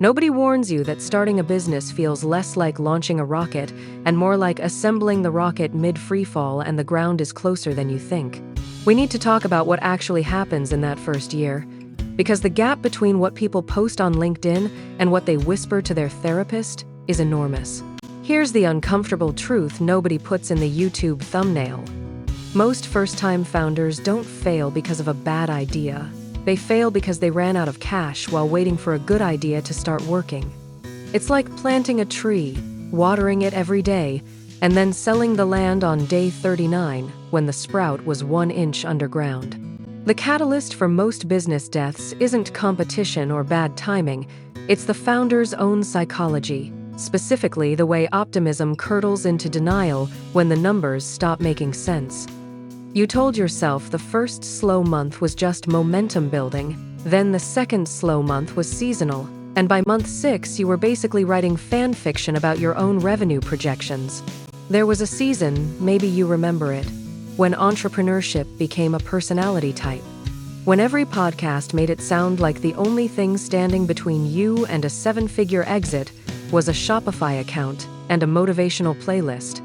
Nobody warns you that starting a business feels less like launching a rocket and more like assembling the rocket mid-freefall and the ground is closer than you think. We need to talk about what actually happens in that first year, because the gap between what people post on LinkedIn and what they whisper to their therapist is enormous. Here's the uncomfortable truth nobody puts in the YouTube thumbnail. Most first-time founders don't fail because of a bad idea. They fail because they ran out of cash while waiting for a good idea to start working. It's like planting a tree, watering it every day, and then selling the land on day 39 when the sprout was 1 inch underground. The catalyst for most business deaths isn't competition or bad timing, it's the founder's own psychology, specifically the way optimism curdles into denial when the numbers stop making sense. You told yourself the first slow month was just momentum building, then the second slow month was seasonal, and by month 6 you were basically writing fan fiction about your own revenue projections. There was a season, maybe you remember it, when entrepreneurship became a personality type. When every podcast made it sound like the only thing standing between you and a 7-figure exit was a Shopify account and a motivational playlist.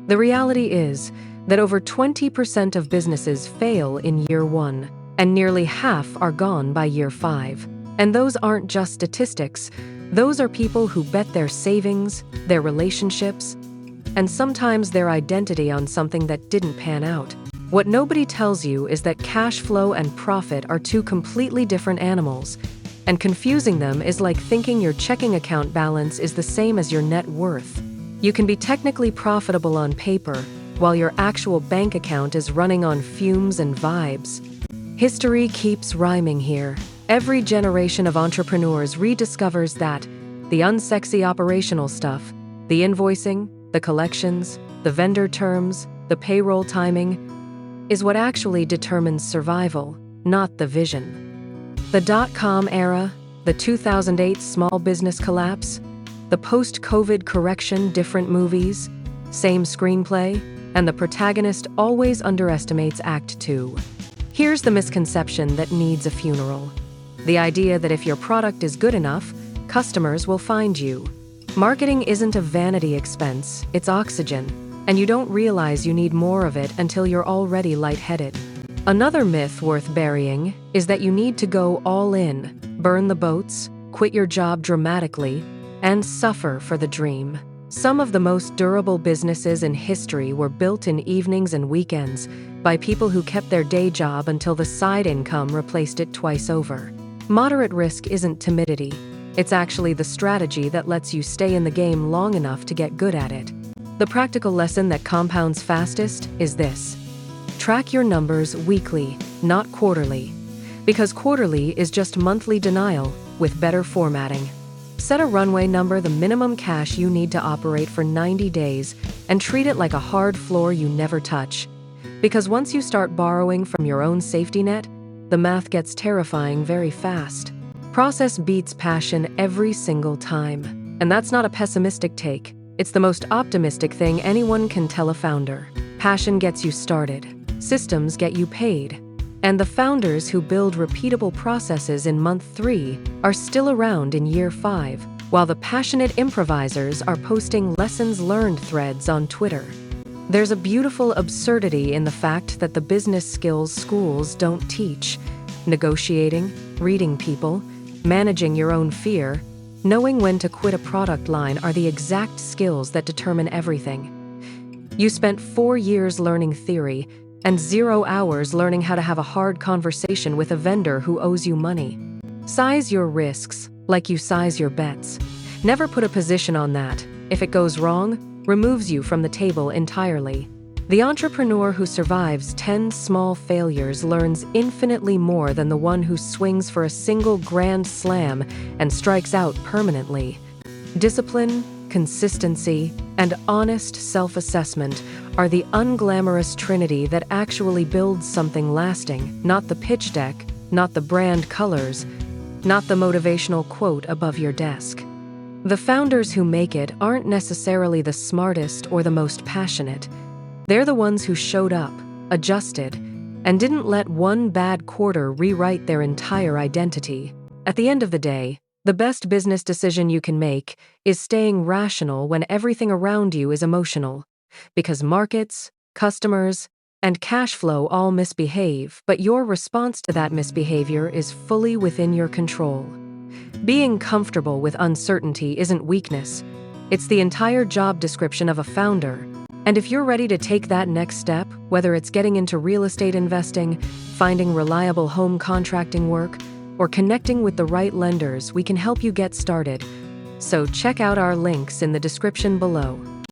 The reality is that over 20% of businesses fail in year 1, and nearly half are gone by year 5. And those aren't just statistics, those are people who bet their savings, their relationships, and sometimes their identity on something that didn't pan out. What nobody tells you is that cash flow and profit are two completely different animals, and confusing them is like thinking your checking account balance is the same as your net worth. You can be technically profitable on paper, while your actual bank account is running on fumes and vibes. History keeps rhyming here. Every generation of entrepreneurs rediscovers that the unsexy operational stuff, the invoicing, the collections, the vendor terms, the payroll timing, is what actually determines survival, not the vision. The dot-com era, the 2008 small business collapse, the post-COVID correction, different movies, same screenplay, and the protagonist always underestimates Act 2. Here's the misconception that needs a funeral. The idea that if your product is good enough, customers will find you. Marketing isn't a vanity expense, it's oxygen, and you don't realize you need more of it until you're already lightheaded. Another myth worth burying is that you need to go all in, burn the boats, quit your job dramatically, and suffer for the dream. Some of the most durable businesses in history were built in evenings and weekends by people who kept their day job until the side income replaced it twice over. Moderate risk isn't timidity. It's actually the strategy that lets you stay in the game long enough to get good at it. The practical lesson that compounds fastest is this. Track your numbers weekly, not quarterly. Because quarterly is just monthly denial with better formatting. Set a runway number, the minimum cash you need to operate for 90 days, and treat it like a hard floor you never touch. Because once you start borrowing from your own safety net, the math gets terrifying very fast. Process beats passion every single time. And that's not a pessimistic take. It's the most optimistic thing anyone can tell a founder. Passion gets you started. Systems get you paid. And the founders who build repeatable processes in month 3 are still around in year 5, while the passionate improvisers are posting lessons learned threads on Twitter. There's a beautiful absurdity in the fact that the business skills schools don't teach. Negotiating, reading people, managing your own fear, knowing when to quit a product line are the exact skills that determine everything. You spent 4 years learning theory, and 0 hours learning how to have a hard conversation with a vendor who owes you money. Size your risks like you size your bets. Never put a position on that. If it goes wrong, removes you from the table entirely. The entrepreneur who survives 10 small failures learns infinitely more than the one who swings for a single grand slam and strikes out permanently. Discipline, consistency, and honest self-assessment are the unglamorous trinity that actually builds something lasting, not the pitch deck, not the brand colors, not the motivational quote above your desk. The founders who make it aren't necessarily the smartest or the most passionate. They're the ones who showed up, adjusted, and didn't let one bad quarter rewrite their entire identity. At the end of the day, The best business decision you can make is staying rational when everything around you is emotional. Because markets, customers, and cash flow all misbehave, but your response to that misbehavior is fully within your control. Being comfortable with uncertainty isn't weakness. It's the entire job description of a founder. And if you're ready to take that next step, whether it's getting into real estate investing, finding reliable home contracting work, or connecting with the right lenders, we can help you get started. So check out our links in the description below.